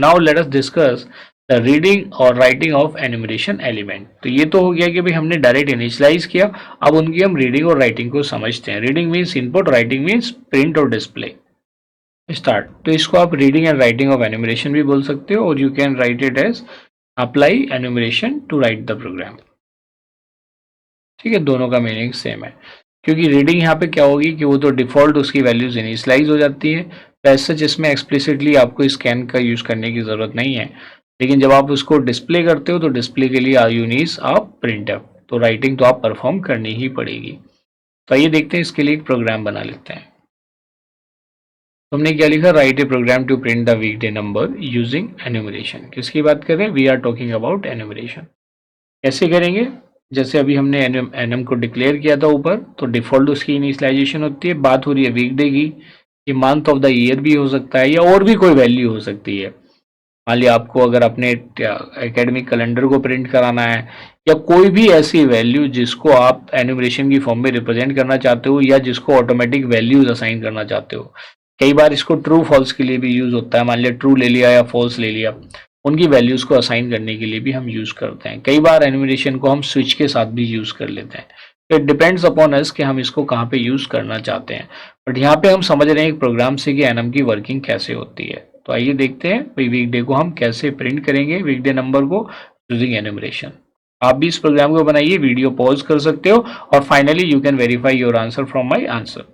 Now let us discuss the reading और writing of enumeration element. तो ये तो हो गया कि भाई हमने डायरेक्ट इनिशियलाइज किया, अब उनकी हम रीडिंग और राइटिंग को समझते हैं। Reading means input, writing means print और डिस्प्ले। स्टार्ट। तो इसको आप reading and writing of enumeration भी बोल सकते हो, और you can write it as apply enumeration to write the program. ठीक है, दोनों का मीनिंग सेम है, क्योंकि रीडिंग यहाँ पे क्या होगी कि वो तो डिफॉल्ट उसकी वैल्यूज इनिशियलाइज हो जाती है, तो ऐसा जिसमें एक्सप्लिसिटली आपको स्कैन का यूज करने की जरूरत नहीं है। लेकिन जब आप उसको डिस्प्ले करते हो तो डिस्प्ले के लिए यू नीड आप प्रिंटअप, तो राइटिंग तो आप परफॉर्म करनी ही पड़ेगी। तो आइए देखते हैं, इसके लिए एक प्रोग्राम बना लेते हैं। तो हमने क्या लिखा, write a program to print the weekday number using enumeration. किसकी बात कर रहे हैं, we are talking about enumeration. कैसे करेंगे, जैसे अभी हमने एनएम को डिक्लेयर किया था ऊपर, तो डिफॉल्ट उसकी इनिशियलाइजेशन होती है। बात हो रही है वीकडे की, ये मंथ ऑफ द ईयर भी हो सकता है या और भी कोई वैल्यू हो सकती है। मान लिया आपको अगर अपने एकेडमिक कैलेंडर को प्रिंट कराना है, या कोई भी ऐसी वैल्यू जिसको आप एन्यूमरेशन की फॉर्म में रिप्रेजेंट करना चाहते हो, या जिसको ऑटोमेटिक वैल्यूज असाइन करना चाहते हो। कई बार इसको ट्रू फॉल्स के लिए भी यूज होता है, मान लिया ट्रू ले लिया या फॉल्स ले लिया, उनकी वैल्यूज को असाइन करने के लिए भी हम यूज करते हैं। कई बार एनिमेशन को हम स्विच के साथ भी यूज कर लेते हैं। तो इट डिपेंड्स अपॉन अस कि हम इसको कहाँ पे यूज करना चाहते हैं। बट यहाँ पे हम समझ रहे हैं एक प्रोग्राम से कि एनम की वर्किंग कैसे होती है। तो आइए देखते हैं भाई वीकडे को हम कैसे प्रिंट करेंगे, वीकडे नंबर को यूजिंग एनिमेशन। आप भी इस प्रोग्राम को बनाइए, वीडियो पॉज कर सकते हो, और finally you can verify your answer from my answer.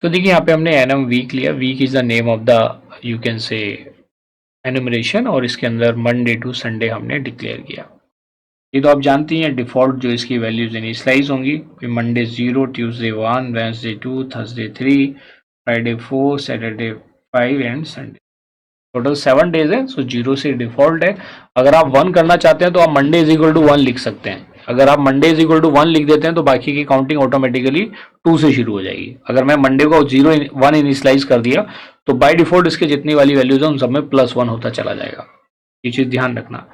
तो देखिए यहाँ पे हमने एनम वीक लिया, week is the name of the you can say enumeration, और इसके अंदर मंडे टू संडे हमने डिक्लेयर किया। ये तो आप जानती हैं डिफॉल्ट जो इसकी वैल्यूज इनिशियलाइज होंगी, Monday 0, Tuesday 1, Wednesday 2, Thursday 3, Friday 4, Saturday 5 and Sunday. Total 7 days है, सो 0 से डिफॉल्ट है। अगर आप 1 करना चाहते हैं तो आप मंडे इज इक्वल टू 1 लिख सकते हैं। अगर आप मंडे इज इक्वल टू 1 लिख देते हैं तो बाकी की काउंटिंग ऑटोमेटिकली 2 से शुरू हो जाएगी। अगर मैं मंडे को 1 इनिशियलाइज कर दिया तो बाय डिफॉल्ट इसके जितनी वाली वैल्यूज है उन सब में +1 होता चला जाएगा। ये चीज ध्यान रखना।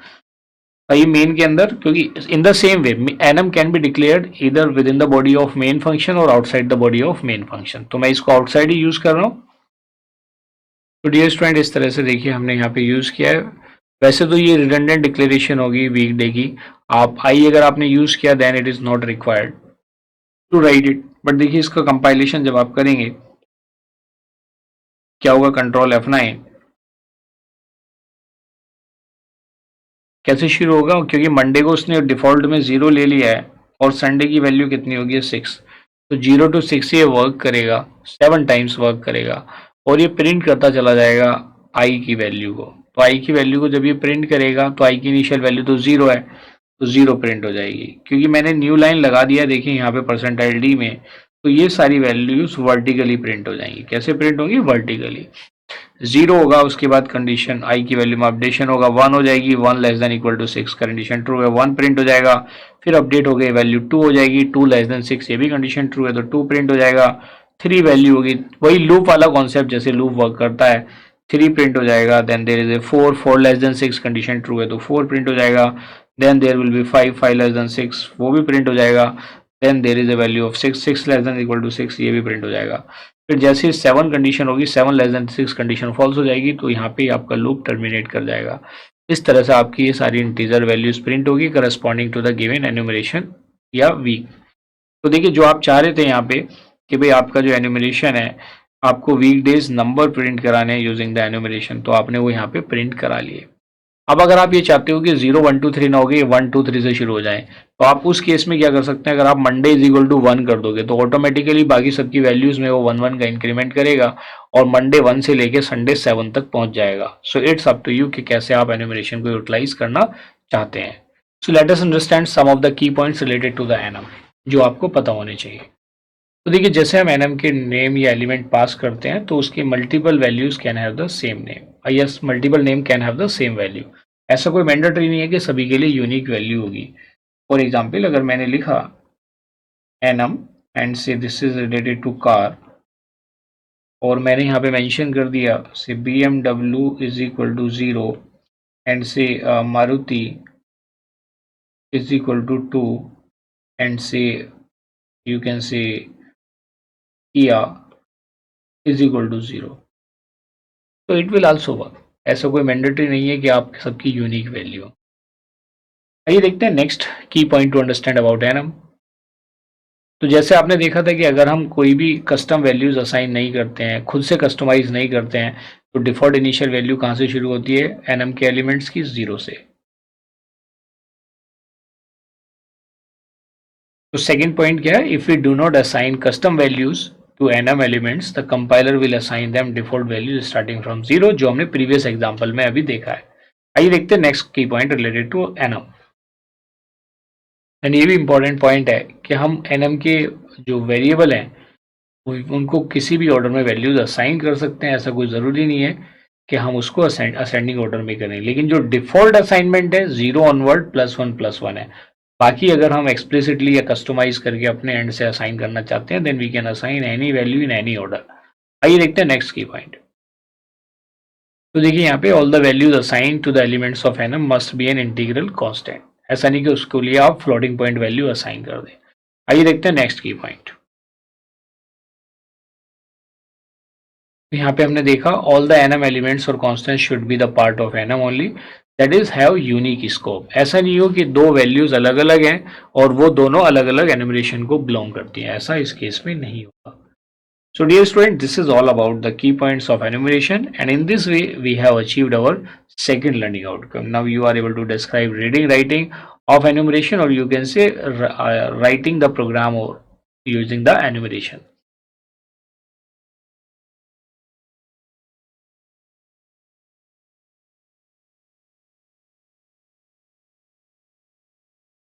ये मेन के अंदर, क्योंकि in the same way enum can be declared इधर within the body of main function और outside the body of main function, तो मैं इसको आउटसाइड ही यूज कर रहा हूँ। तो डियर स्टूडेंट, इस तरह से देखिए हमने यहाँ पे यूज किया है। वैसे तो ये रिडंडेंट डिक्लेरेशन होगी वीकडे की, आप आई अगर आपने यूज किया then it is not required to write it. But देखिए इसका कंपाइलेशन जब आप करेंगे क्या होगा, कंट्रोल F9 कैसे शुरू होगा, क्योंकि मंडे को उसने डिफॉल्ट में 0 ले लिया है और संडे की वैल्यू कितनी होगी 6, तो 0 to 6 ये वर्क करेगा, 7 टाइम्स वर्क करेगा, और ये प्रिंट करता चला जाएगा आई की वैल्यू को। तो आई की वैल्यू को जब ये प्रिंट करेगा तो आई की इनिशियल वैल्यू तो 0 है, तो 0 प्रिंट हो जाएगी। क्योंकि मैंने न्यू लाइन लगा दिया देखिए यहाँ पे परसेंटाइल डी में, तो ये सारी वैल्यूज वर्टिकली प्रिंट हो जाएंगी। कैसे प्रिंट होंगी, वर्टिकली। 0 होगा, उसके बाद कंडीशन आई की वैल्यू में अपडेशन होगा, 1 हो जाएगी, 1 less than equal to 6, condition true है, 1 प्रिंट हो जाएगा। फिर अपडेट हो गई, वैल्यू 2 हो जाएगी, 2 लेस देन 6, ये भी कंडीशन ट्रू है तो 2 प्रिंट हो जाएगा। 3 वैल्यू होगी, वही लूप वाला कॉन्सेप्ट जैसे लूप वर्क करता है, 3 प्रिंट हो जाएगा। Then there is a 4, 4 less than 6, condition true है तो 4 प्रिंट हो जाएगा। Then there will be 5, 5 less than 6, वो भी प्रिंट हो जाएगा। Then there is a value of 6, 6 less than equal to 6, ये भी प्रिंट हो जाएगा। फिर जैसे ही 7 कंडीशन होगी, 7 लेस देन 6 कंडीशन फॉल्स हो जाएगी, तो यहाँ पे आपका लूप टर्मिनेट कर जाएगा। इस तरह से आपकी ये सारी इंटीजर वैल्यूज प्रिंट होगी corresponding to the given enumeration या वीक। तो देखिए जो आप चाह रहे थे यहाँ पे कि भाई आपका जो एन्यूमरेशन है, आपको वीक डेज नंबर प्रिंट कराने हैं यूजिंग द एन्यूमरेशन, तो आपने वो यहाँ पे प्रिंट करा लिए। अब अगर आप ये चाहते हो कि 0 1 2 3 ना होगी, 1 2 3 से शुरू हो जाए, तो आप उस केस में क्या कर सकते हैं, अगर आप मंडे इज इक्वल टू 1 कर दोगे तो ऑटोमेटिकली बाकी सबकी वैल्यूज में वो 1 1 का इंक्रीमेंट करेगा, और मंडे 1 से लेके संडे 7 तक पहुंच जाएगा। So it's up to you कि कैसे आप एनिमेशन को यूटिलाइज करना चाहते हैं। So let us understand some of the key points related to the enum जो आपको पता होने चाहिए। तो देखिए जैसे हम एनम के नेम या एलिमेंट पास करते हैं तो उसकी multiple values can have the same name, yes multiple name can have the same value. ऐसा कोई मैंडेटरी नहीं है कि सभी के लिए यूनिक वैल्यू होगी। फॉर एग्जाम्पल अगर मैंने लिखा enum and say this is related to car, और मैंने यहाँ पे मेंशन कर दिया say BMW is equal to 0 and say Maruti is equal to 2 and say you can say किया इज इक्वल टू 0। तो इट विल आल्सो वर्क। ऐसा कोई मैंडेटरी नहीं है कि आप सबकी यूनिक वैल्यू हो। आइए देखते हैं next key point two understand about annum. तो जैसे आपने देखा था कि अगर हम कोई भी कस्टम वैल्यूज असाइन नहीं करते हैं, खुद से कस्टमाइज नहीं करते हैं, तो डिफॉल्ट इनिशियल वैल्यू कहाँ से शुरू होती है? एनम के एलिमेंट्स की 0 से। तो सेकंड पॉइंट क्या है? If we do not assign custom values to enum elements the compiler will assign them default values starting from 0, जो हमने प्रीवियस एग्जांपल में अभी देखा है। आइए देखते हैं next key point related to enum. And ये भी इंपॉर्टेंट पॉइंट है कि हम एनम के जो वेरिएबल हैं उनको किसी भी ऑर्डर में वैल्यूज असाइन कर सकते हैं। ऐसा कोई ज़रूरी नहीं है कि हम उसको असेंडिंग ऑर्डर में करें, लेकिन जो डिफॉल्ट असाइनमेंट है 0 ऑनवर्ड +1 है। बाकी अगर हम एक्सप्लिसिटली या कस्टमाइज करके अपने एंड से असाइन करना चाहते हैं then we can assign any value in any order. आइए देखते हैं नेक्स्ट की पॉइंट। तो देखिए यहाँ पे all the values assign to the elements of enum must be an integral constant. ऐसा नहीं कि उसके लिए आप फ्लोटिंग पॉइंट वैल्यू असाइन कर दें। आइए देखते हैं नेक्स्ट की पॉइंट। यहाँ पे हमने देखा ऑल द एनम एलिमेंट्स और constant should be the part of annum only, that is have unique scope. ऐसा नहीं हो कि दो वैल्यूज अलग अलग हैं और वो दोनों अलग अलग एनिमरेशन को बिलोंग करती हैं, ऐसा इस केस में नहीं होगा। So dear student, this is all about the key points of enumeration, and in this way we have achieved our second learning outcome. Now you are able to describe reading, writing of enumeration, or you can say writing the program or using the enumeration.